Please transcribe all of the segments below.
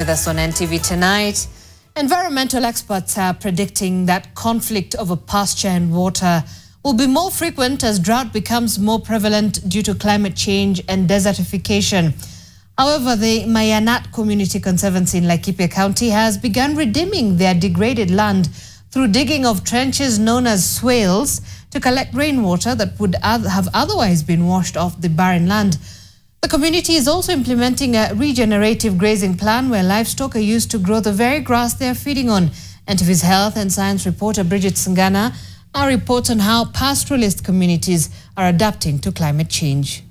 with us on NTV tonight. Environmental experts are predicting that conflict over pasture and water will be more frequent as drought becomes more prevalent due to climate change and desertification. However, the Mayanat Community Conservancy in Laikipia County has begun redeeming their degraded land through digging of trenches known as swales to collect rainwater that would have otherwise been washed off the barren land. The community is also implementing a regenerative grazing plan where livestock are used to grow the very grass they are feeding on. NTV's Health and Science reporter Bridget Singana reports on how pastoralist communities are adapting to climate change.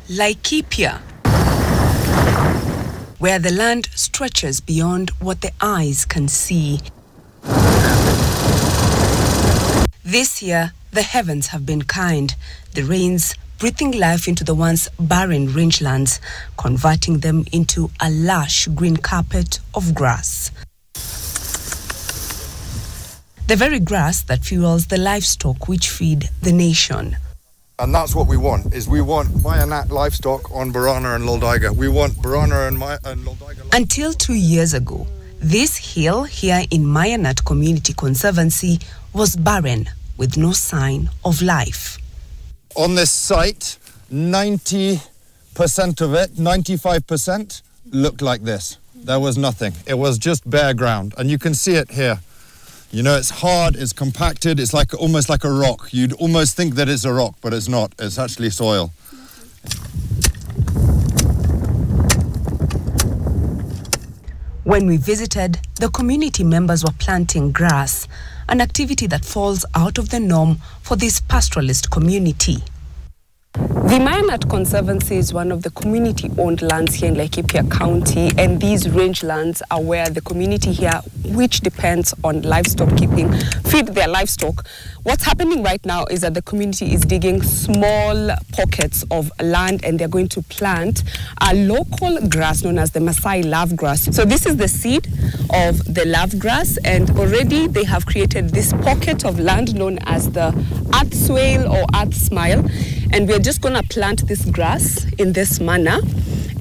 Laikipia, where the land stretches beyond what the eyes can see. This year, the heavens have been kind, the rains breathing life into the once barren rangelands, converting them into a lush green carpet of grass. The very grass that fuels the livestock which feed the nation. And that's what we want, is we want Mayanat livestock on Borana and Laldaiga. We want Borana and Laldaiga. Until 2 years ago, this hill here in Mayanat Community Conservancy was barren, with no sign of life. On this site, 90% of it, 95%, looked like this. There was nothing. It was just bare ground. And you can see it here. You know, it's hard, it's compacted, it's like almost like a rock. You'd almost think that it's a rock, but it's not. It's actually soil. When we visited, the community members were planting grass, an activity that falls out of the norm for this pastoralist community. The Mayanat Conservancy is one of the community-owned lands here in Laikipia County, and these rangelands are where the community here, which depends on livestock keeping, feed their livestock. What's happening right now is that the community is digging small pockets of land, and they're going to plant a local grass known as the Maasai love grass. So this is the seed of the love grass, and already they have created this pocket of land known as the earth swale or earth smile. And we're just going to plant this grass in this manner.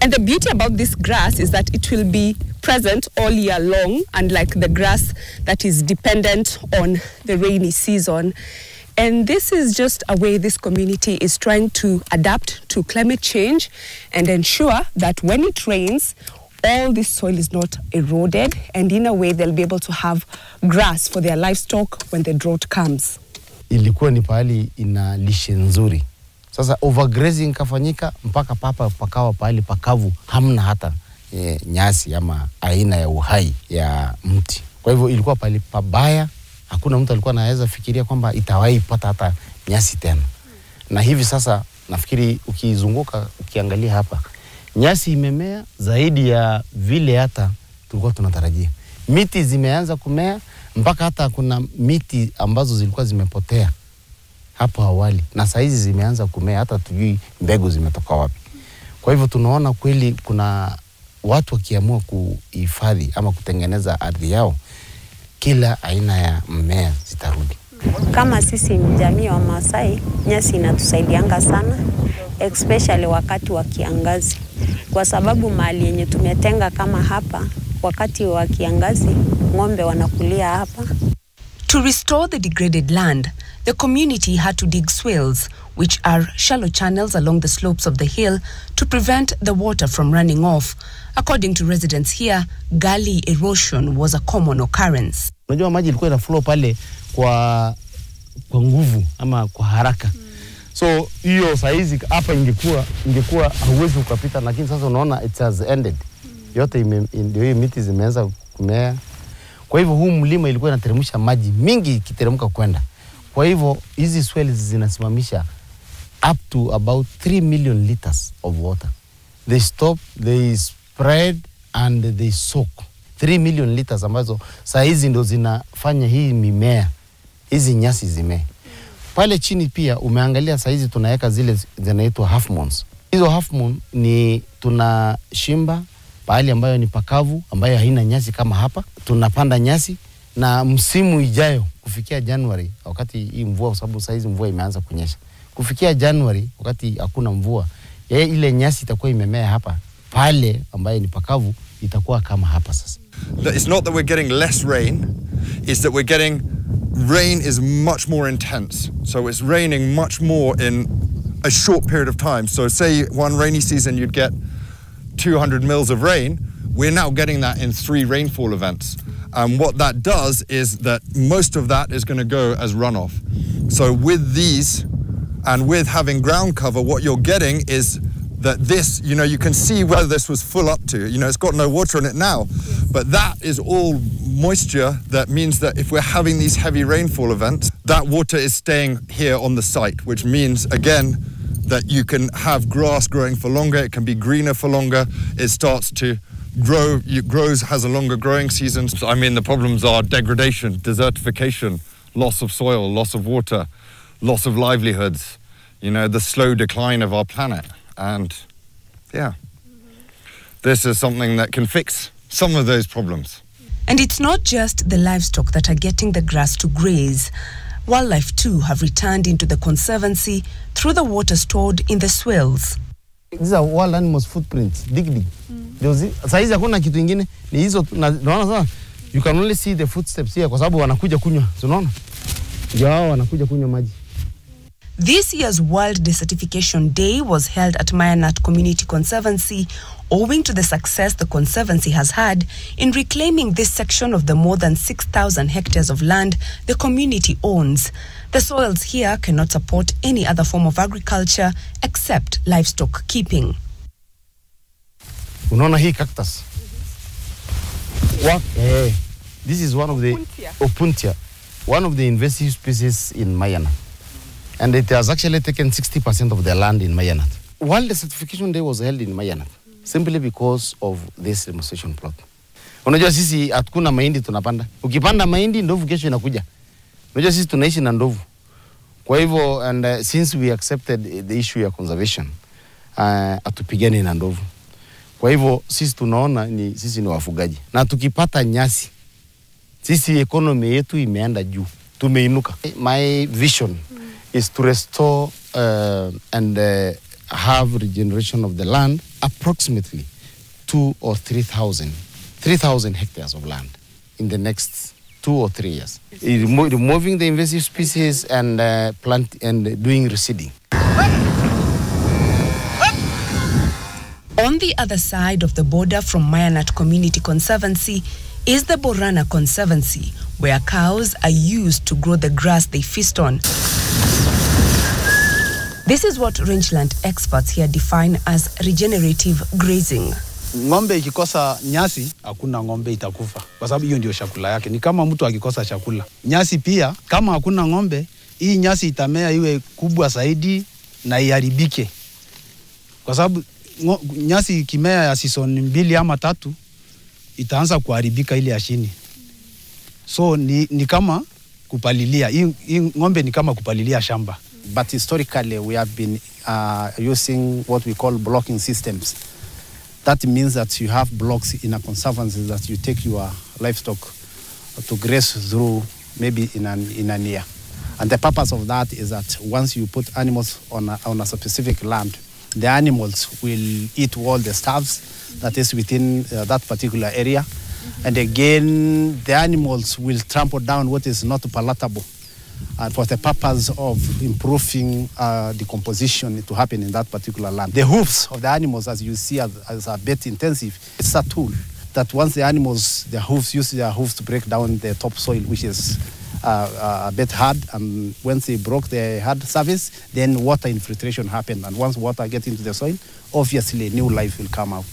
And the beauty about this grass is that it will be present all year long, unlike the grass that is dependent on the rainy season. And this is just a way this community is trying to adapt to climate change and ensure that when it rains, all this soil is not eroded, and in a way they'll be able to have grass for their livestock when the drought comes. Ilikuwa ni pahali ina lishe nzuri. Sasa overgrazing kafanyika mpaka pakawa pahali pakavu, hamna hata nyasi ama aina ya uhai ya mti. Kwa hivyo ilikuwa pahali pabaya, hakuna mtu alikuwa anaweza fikiria kwamba itawahi pata hata nyasi tena. Na hivi sasa nafikiri ukizunguka ukiangalia hapa, nyasi imemea zaidi ya vile hata tulikuwa tunatarajia. Miti zimeanza kumea mpaka hata kuna miti ambazo zilikuwa zimepotea hapo awali, na saizi zimeanza kumea, hata tujui mbegu zimetoka wapi. Kwa hivyo tunaona kweli kuna watu wakiamua kuhifadhi ama kutengeneza ardhi yao, kila aina ya mmea zitarudi. Kama sisi jamii wa Maasai, nyasi inatusaidianga sana, especially wakati wa kiangazi. Kwa sababu mahali yenye tumetenga kama hapa, wakati wa kiangazi, ng'ombe wanakulia hapa. To restore the degraded land, the community had to dig swales, which are shallow channels along the slopes of the hill, to prevent the water from running off. According to residents here, gully erosion was a common occurrence. Unajua maji ilikuwa ina flow pale kwa nguvu ama kwa haraka. So hiyo saizi hapa ingekuwa hauwezi ukapita, lakini sasa unaona it has ended. Yote ndio hiyo miti zimeanza kumea. Kwa hivyo huu mlima ilikuwa inateremsha maji mingi ikiteremka kwenda. Kwa hivyo hizi swales zinasimamisha up to about 3 million liters of water. They stop, they spread and they soak. 3 million liters ambazo saa hizi ndo zinafanya hii mimea, hizi nyasi zimee. Pale chini pia umeangalia saa hizi tunaweka zile zinaitwa half moons. Hizo half moon ni tunashimba pahali ambayo ni pakavu, ambayo haina nyasi kama hapa. Tunapanda nyasi, na msimu ijayo kufikia January, wakati hii mvua, kwa sababu saa hizi mvua imeanza kunyesha, kufikia January wakati hakuna mvua, ile nyasi itakuwa imemea hapa, pale ambaye ni pakavu itakuwa kama hapa sasa. It's not that we're getting less rain, it's that we're getting rain is much more intense. So it's raining much more in a short period of time. So say one rainy season you'd get 200 mils of rain, we're now getting that in 3 rainfall events. And what that does is that most of that is going to go as runoff. So with these and with having ground cover, what you're getting is that this, you know, you can see where this was full up to. You know, it's got no water in it now. Yes. But that is all moisture. That means that if we're having these heavy rainfall events, that water is staying here on the site, which means, again, that you can have grass growing for longer. It can be greener for longer. It starts to grow. It grows, has a longer growing season. So, I mean, the problems are degradation, desertification, loss of soil, loss of water, loss of livelihoods, you know, the slow decline of our planet. And yeah, this is something that can fix some of those problems. And it's not just the livestock that are getting the grass to graze. Wildlife too have returned into the conservancy through the water stored in the swales. These are wild animals' footprints, dig. Saizi hakuna kitu ingine, ni hizo, naona sana, you can only see the footsteps here kwa sababu wanakuja kunywa, unaona? Ndio hao wanakuja kunywa maji. This year's World Desertification Day was held at Mayanat Community Conservancy, owing to the success the Conservancy has had in reclaiming this section of the more than 6,000 hectares of land the community owns. The soils here cannot support any other form of agriculture except livestock keeping. Unaona hii cactus? This is one of the Opuntia, one of the invasive species in Mayanat. And it has actually taken 60% of the land in Mayanat. World Desertification Day was held in Mayanat simply because of this demonstration plot. Unajua sisi hatukuna mahindi tunapanda. Ukipanda mahindi ndovu kesho inakuja. Unajua sisi tunaishi na ndovu. Kwa hivyo, and since we accepted the issue ya conservation, atupigane na ndovu. Kwa hivyo sisi tunaona sisi ni wafugaji. Na tukipata nyasi, sisi economy yetu imeenda juu. Tumeinuka. My vision is to restore and have regeneration of the land, approximately 2,000 or 3,000 hectares of land in the next 2 or 3 years. Removing the invasive species and doing reseeding. On the other side of the border from Mayanat Community Conservancy is the Borana Conservancy, where cows are used to grow the grass they feast on. This is what rangeland experts here define as regenerative grazing. Ng'ombe ikikosa nyasi, hakuna ng'ombe itakufa. Kwa sababu hiyo ndio chakula yake. Ni kama mtu akikosa chakula. Nyasi pia, kama hakuna ng'ombe, hii nyasi itamea iwe kubwa zaidi na iharibike. Kwa sababu nyasi ikimea ya season 2 ama 3, itaanza kuharibika ile ya chini. So ni kama kupalilia. Hii ng'ombe ni kama kupalilia shamba. But historically, we have been using what we call blocking systems. That means that you have blocks in a conservancy that you take your livestock to graze through maybe in an year. And the purpose of that is that once you put animals on a specific land, the animals will eat all the stuffs that is within that particular area. And again, the animals will trample down what is not palatable. And for the purpose of improving decomposition to happen in that particular land. The hoofs of the animals, as you see, as a bit intensive. It's a tool that once the animals, use their hoofs to break down the topsoil, which is a bit hard, and once they broke the hard surface, then water infiltration happened. And once water gets into the soil, obviously new life will come out.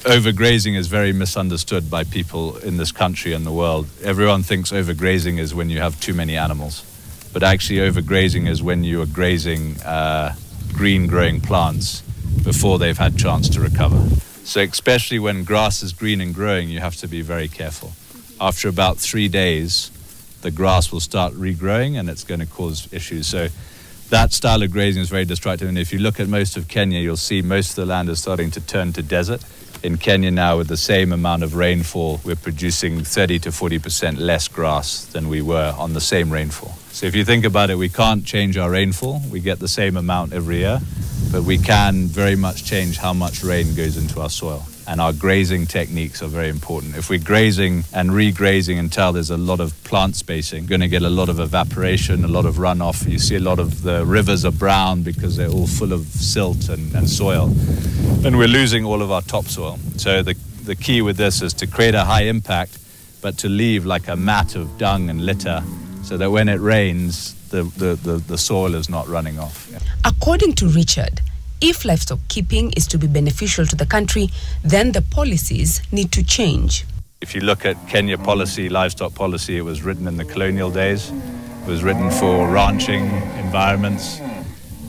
Overgrazing is very misunderstood by people in this country and the world. Everyone thinks overgrazing is when you have too many animals. But actually overgrazing is when you are grazing green growing plants before they've had chance to recover. So especially when grass is green and growing, you have to be very careful. After about 3 days, the grass will start regrowing and it's going to cause issues. So that style of grazing is very destructive. And if you look at most of Kenya, you'll see most of the land is starting to turn to desert. In Kenya now, with the same amount of rainfall, we're producing 30 to 40% less grass than we were on the same rainfall. So if you think about it, we can't change our rainfall. We get the same amount every year. but we can very much change how much rain goes into our soil. And our grazing techniques are very important. If we're grazing and regrazing until there's a lot of plant spacing, you're going to get a lot of evaporation, a lot of runoff. You see a lot of the rivers are brown because they're all full of silt and soil. And we're losing all of our topsoil. So the key with this is to create a high impact, but to leave like a mat of dung and litter so that when it rains, the soil is not running off. Yeah. According to Richard, if livestock keeping is to be beneficial to the country, then the policies need to change. If you look at Kenya policy, livestock policy, it was written in the colonial days. It was written for ranching environments.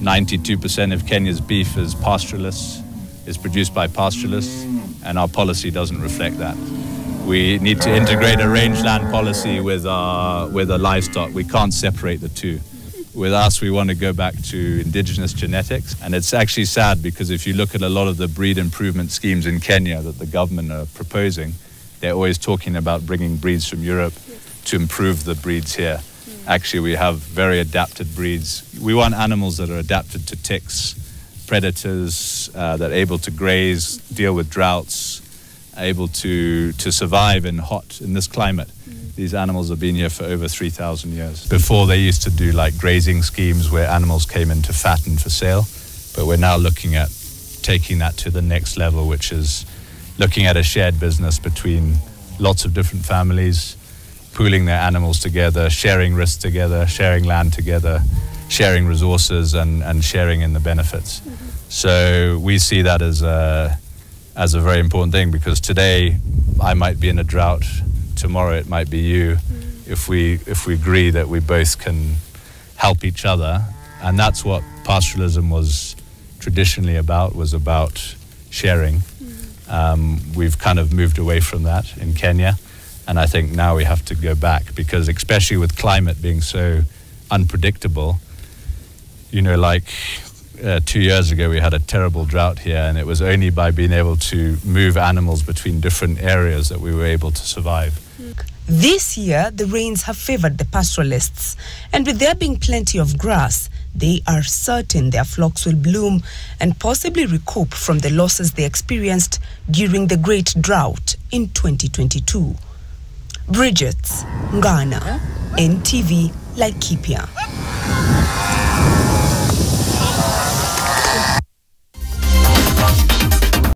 92% of Kenya's beef is pastoralists, is produced by pastoralists, and our policy doesn't reflect that. We need to integrate a rangeland policy with our livestock. We can't separate the two. With us, we want to go back to indigenous genetics. And it's actually sad because if you look at a lot of the breed improvement schemes in Kenya that the government are proposing, they're always talking about bringing breeds from Europe to improve the breeds here. Actually, we have very adapted breeds. We want animals that are adapted to ticks, predators, that are able to graze, deal with droughts, able to survive in this climate. These animals have been here for over 3,000 years. Before, they used to do like grazing schemes where animals came in to fatten for sale, but we're now looking at taking that to the next level, which is looking at a shared business between lots of different families, pooling their animals together, sharing risks together, sharing land together, sharing resources and sharing in the benefits. So we see that as a very important thing, because today I might be in a drought, tomorrow it might be you. If we agree that we both can help each other, and that's what pastoralism was traditionally about, was about sharing. We've kind of moved away from that in Kenya, and I think now we have to go back, because especially with climate being so unpredictable, you know, like 2 years ago we had a terrible drought here, and it was only by being able to move animals between different areas that we were able to survive. This year, the rains have favored the pastoralists, and with there being plenty of grass, they are certain their flocks will bloom and possibly recoup from the losses they experienced during the great drought in 2022. Bridget Ngana, NTV, Laikipia.